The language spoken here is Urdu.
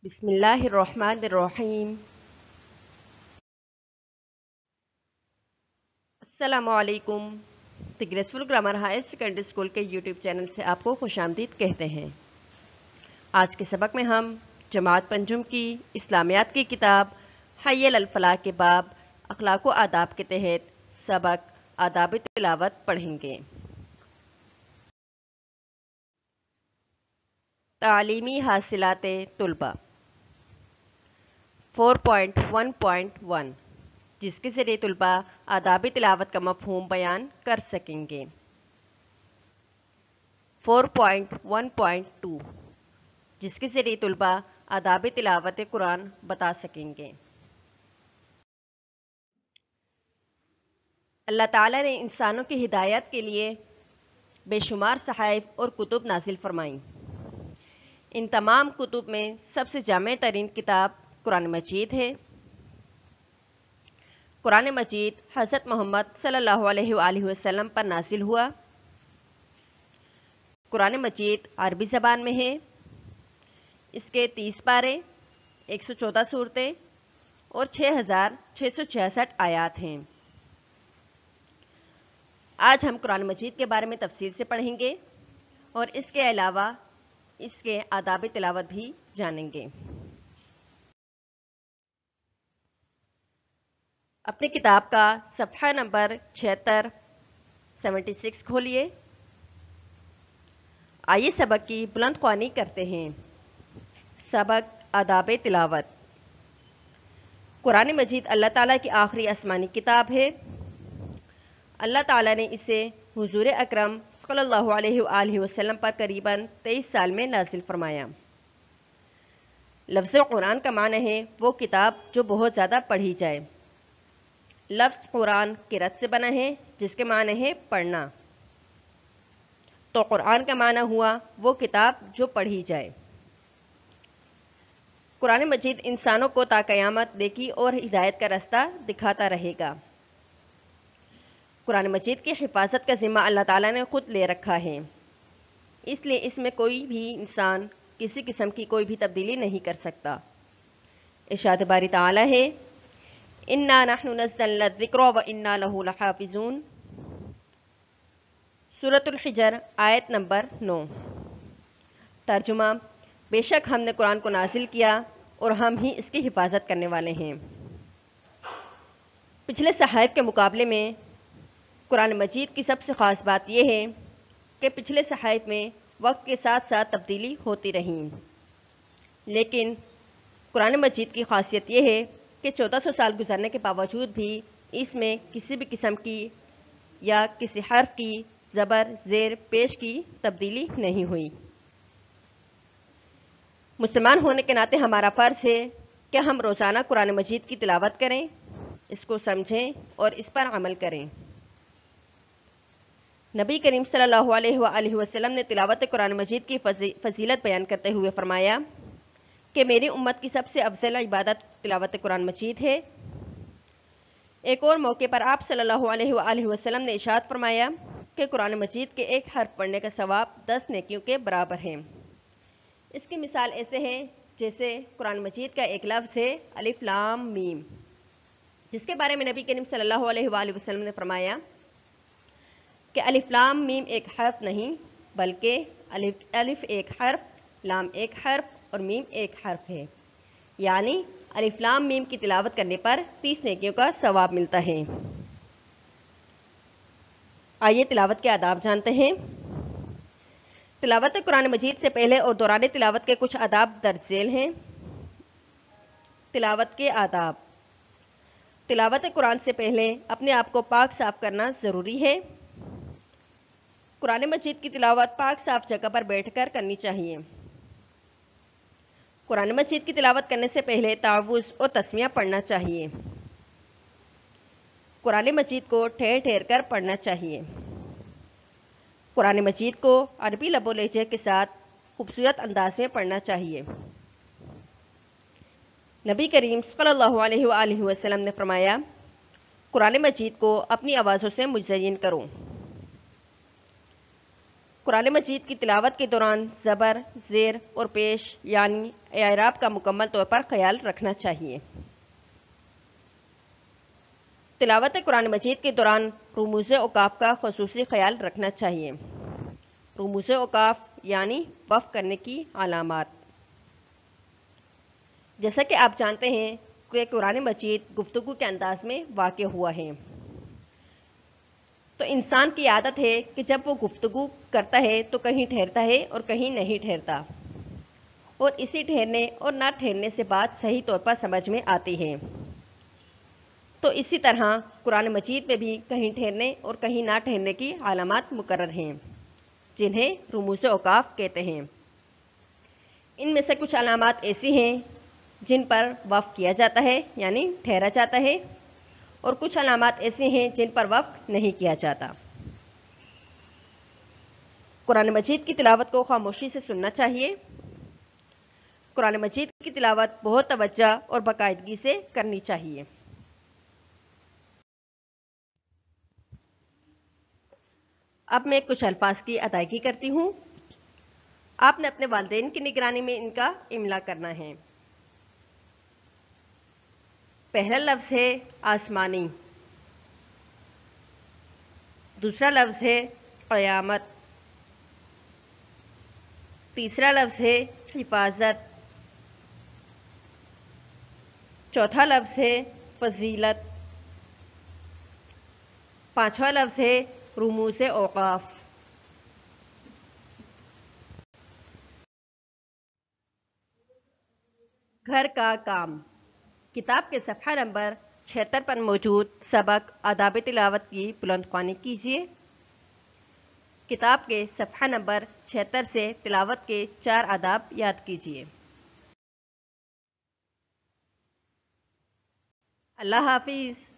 بسم اللہ الرحمن الرحیم۔ السلام علیکم۔ The graceful grammar higher secondary school کے یوٹیوب چینل سے آپ کو خوش آمدید کہتے ہیں۔ آج کے سبق میں ہم جماعت پنجم کی اسلامیات کی کتاب حی علی الفلاح کے باب اخلاق و آداب کے تحت سبق آداب تلاوت پڑھیں گے۔ تعلیمی حاصلات طلبہ 4.1.1 جس کے ذریعے طلبہ آداب تلاوت کا مفہوم بیان کر سکیں گے۔ 4.1.2 جس کے ذریعے طلبہ آداب تلاوت قرآن بتا سکیں گے۔ اللہ تعالیٰ نے انسانوں کی ہدایت کے لیے بے شمار صحائف اور کتب نازل فرمائیں۔ ان تمام کتب میں سب سے جامع ترین کتاب قرآن مجید ہے۔ قرآن مجید حضرت محمد صلی اللہ علیہ وآلہ وسلم پر نازل ہوا۔ قرآن مجید عربی زبان میں ہے۔ اس کے 30 پارے، 114 سورتیں اور 6666 آیات ہیں۔ آج ہم قرآن مجید کے بارے میں تفصیل سے پڑھیں گے اور اس کے علاوہ اس کے آداب تلاوت بھی جانیں گے۔ اپنی کتاب کا صفحہ نمبر 76 کھولیے۔ آئیے سبق کی بلند خوانی کرتے ہیں۔ سبق آداب تلاوت۔ قرآن مجید اللہ تعالیٰ کی آخری آسمانی کتاب ہے۔ اللہ تعالیٰ نے اسے حضور اکرم صلی اللہ علیہ وآلہ وسلم پر قریباً 23 سال میں نازل فرمایا۔ لفظ قرآن کا معنی ہے وہ کتاب جو بہت زیادہ پڑھی جائے۔ لفظ قرآن قرأت سے بنا ہے جس کے معنی ہے پڑھنا، تو قرآن کا معنی ہوا وہ کتاب جو پڑھی جائے۔ قرآن مجید انسانوں کو تا قیامت نیکی اور ہدایت کا راستہ دکھاتا رہے گا۔ قرآن مجید کی حفاظت کا ذمہ اللہ تعالیٰ نے خود لے رکھا ہے، اس لیے اس میں کوئی بھی انسان کسی قسم کی کوئی بھی تبدیلی نہیں کر سکتا۔ ارشاد باری تعالیٰ ہے اِنَّا نَحْنُ نَزَّلْنَا الذِّكْرَ وَإِنَّا لَهُ لَحَافِظُونَ۔ سورۃ الحجر آیت نمبر 9۔ ترجمہ: بے شک ہم نے قرآن کو نازل کیا اور ہم ہی اس کی حفاظت کرنے والے ہیں۔ پچھلے صحائف کے مقابلے میں قرآن مجید کی سب سے خاص بات یہ ہے کہ پچھلے صحائف میں وقت کے ساتھ ساتھ تبدیلی ہوتی رہی، لیکن قرآن مجید کی خاصیت یہ ہے کہ 1400 سال گزرنے کے باوجود بھی اس میں کسی بھی قسم کی یا کسی حرف کی زبر زیر پیش کی تبدیلی نہیں ہوئی۔ مسلمان ہونے کے ناطے ہمارا فرض ہے کہ ہم روزانہ قرآن مجید کی تلاوت کریں، اس کو سمجھیں اور اس پر عمل کریں۔ نبی کریم صلی اللہ علیہ وآلہ وسلم نے تلاوت قرآن مجید کی فضیلت بیان کرتے ہوئے فرمایا کہ میری امت کی سب سے افضل عبادت تلاوت قرآن مجید ہے۔ ایک اور موقع پر آپ صلی اللہ علیہ وآلہ وسلم نے ارشاد فرمایا کہ قرآن مجید کے ایک حرف پڑھنے کا ثواب 10 نیکیوں کے برابر ہے۔ اس کی مثال ایسے ہے جیسے قرآن مجید کا ایک لفظ ہے الف لام میم، جس کے بارے میں نبی کریم صلی اللہ علیہ وآلہ وسلم نے فرمایا کہ الف لام میم ایک حرف نہیں بلکہ الف ایک حرف، لام ایک حرف اور میم ایک حرف ہے، یعنی الف لام میم کی تلاوت کرنے پر 30 نیکیوں کا ثواب ملتا ہے۔ آئیے تلاوت کے آداب جانتے ہیں۔ تلاوت قرآن مجید سے پہلے اور دوران تلاوت کے کچھ آداب درج ذیل ہیں۔ تلاوت کے آداب۔ تلاوت قرآن سے پہلے اپنے آپ کو پاک صاف کرنا ضروری ہے۔ قرآن مجید کی تلاوت پاک صاف جگہ پر بیٹھ کر کرنی چاہیے۔ قرآن مجید کی تلاوت کرنے سے پہلے تعوذ اور تسمیہ پڑھنا چاہیے۔ قرآن مجید کو ٹھہر ٹھہر کر پڑھنا چاہیے۔ قرآن مجید کو عربی لب و لہجے کے ساتھ خوبصورت انداز میں پڑھنا چاہیے۔ نبی کریم صلی اللہ علیہ وآلہ وسلم نے فرمایا قرآن مجید کو اپنی آوازوں سے مزین کرو۔ قرآن مجید کی تلاوت کے دوران زبر، زیر اور پیش یعنی اعراب کا مکمل طور پر خیال رکھنا چاہیے۔ تلاوت قرآن مجید کے دوران رموز اوقاف کا خصوصی خیال رکھنا چاہیے۔ رموز اوقاف یعنی وقف کرنے کی علامات۔ جیسا کہ آپ جانتے ہیں کہ قرآن مجید گفتگو کے انداز میں واقع ہوا ہے، تو انسان کی عادت ہے کہ جب وہ گفتگو کرتا ہے تو کہیں ٹھہرتا ہے اور کہیں نہیں ٹھہرتا، اور اسی ٹھہرنے اور نہ ٹھہرنے سے بات صحیح طور پر سمجھ میں آتی ہے۔ تو اسی طرح قرآن مجید میں بھی کہیں ٹھہرنے اور کہیں نہ ٹھہرنے کی علامات مقرر ہیں، جنہیں رموز اوقاف کہتے ہیں۔ ان میں سے کچھ علامات ایسی ہیں جن پر وقف کیا جاتا ہے یعنی ٹھہرا جاتا ہے، اور کچھ علامات ایسی ہیں جن پر وقف نہیں کیا جاتا۔ قرآن مجید کی تلاوت کو خاموشی سے سننا چاہیے۔ قرآن مجید کی تلاوت بہت توجہ اور باقاعدگی سے کرنی چاہیے۔ اب میں کچھ الفاظ کی ادائیگی کرتی ہوں۔ آپ نے اپنے والدین کی نگرانی میں ان کا املا کرنا ہے۔ پہلا لفظ ہے آسمانی، دوسرا لفظ ہے قیامت، تیسرا لفظ ہے حفاظت، چوتھا لفظ ہے فضیلت، پانچواں لفظ ہے رموز اوقاف۔ گھر کا کام۔ کتاب کے صفحہ نمبر 76 پر موجود سبق آداب تلاوت کی بلند خوانی کیجیے۔ کتاب کے صفحہ نمبر 76 سے تلاوت کے 4 آداب یاد کیجیے۔ اللہ حافظ۔